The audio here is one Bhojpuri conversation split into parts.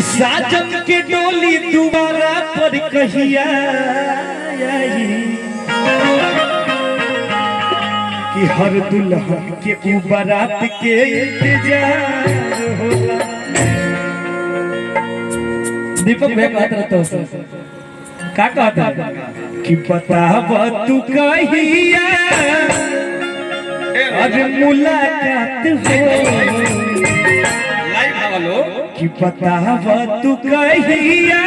कि साजन के डोली दोबारा पर कहिया कि हर दुल्हन के बारात के इंतजार होला। दीपक भाई कहत रहतो का कहता कि बताब तू कहिया अरे मुलाकात हो कि बताब तू कहिया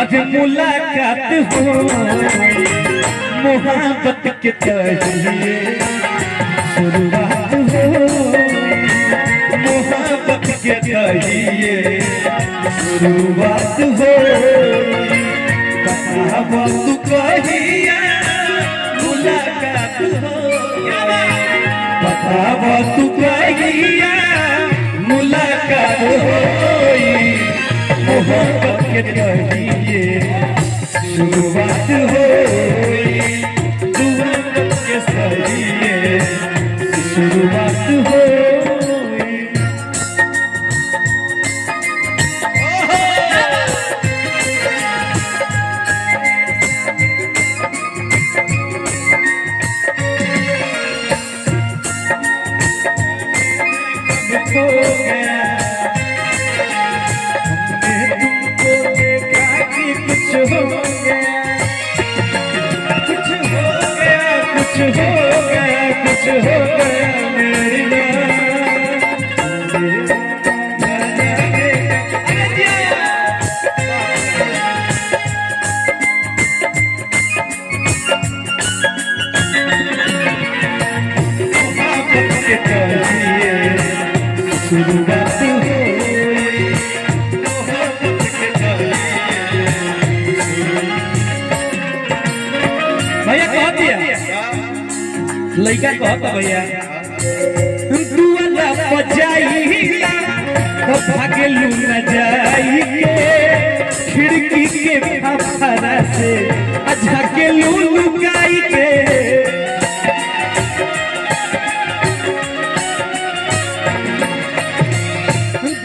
आज मुलाकात हो मोहब्बत के तहिए शुरुआत हो मोहब्बत के तहिए शुरुआत हो बताब तू कहिया मुलाकात हो बताब तू कहिया मुलाकात होई मोहब्बत के तहिए शुरुआत होई मोहब्बत के तहिए शुरुआत होई। हो गया हमने तुमको देखा कि कुछ हो गया कुछ हो गया कुछ हो गया कुछ हो गया मेरी शुरुआत होई मोहब्बत के तहिए। भैया कह दिया लड़का कहता भैया दुआला बजाइला तो भागलू न जाई के खिड़की के फाफरा से झाकेलू लुकाई के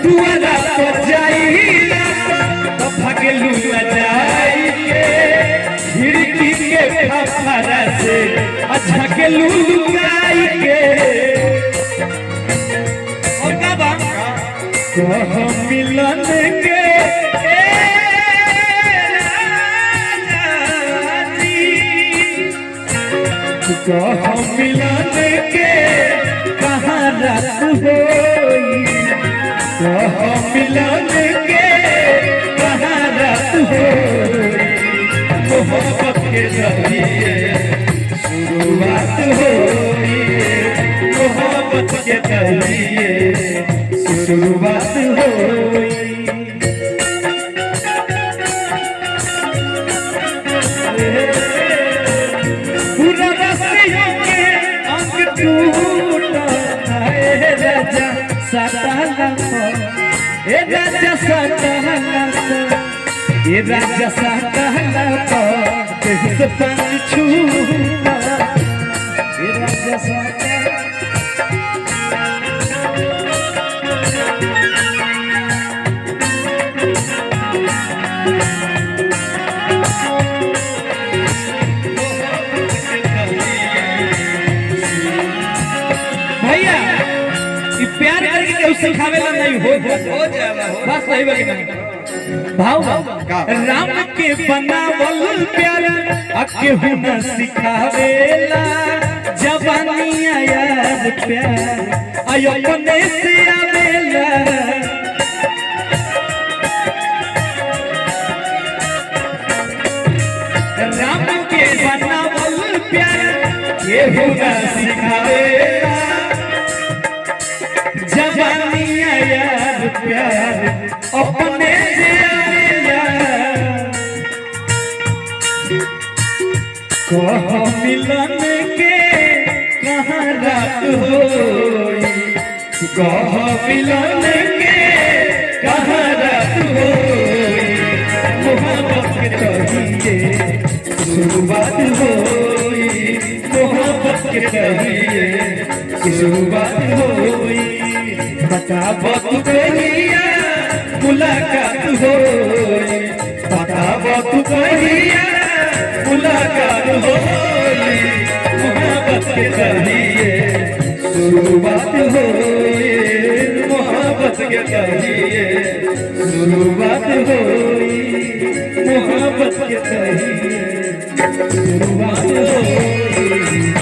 दुआला बजाइला तो भागलू न जाई के खिड़की के फाफरा से झाकेलू लुकाई के और का बात कह मिलन के कह मिलन के कहाँ रात होई कह मिलन के कहाँ रात होई मोहब्बत के तहिए शुरुआत होई मोहब्बत के तहिए शुरुआत होई। पूरा रस्सियों के अंग टूटा है राजा सताला ए राजा सताला ए राजा सताला देह से पानी छूटा ए राजा सताला भैया प्यार करके केहू सिखावेला नहीं हो जाला बस सही बात भाव राम के बनावल प्यार केहू न सिखावेला जवानी यार प्यार आयो अपने से आवेला राम के बनावल प्यार केहू न सिखावेला जवानी यार प्यार अपने से आवेला कह मिलन के कहाँ रात होई कह मिलन के कहाँ रात होई मोहब्बत के तहिए शुरुआत होई मोहब्बत के तहिए शुरुआत होई बताब तू कहिया होई बतावा तू कहिया मुलाकात होई मोहब्बत के कहिए शुरुआत होई मोहब्बत के कहिए शुरुआत होई मोहब्बत के कहिए शुरुआत होई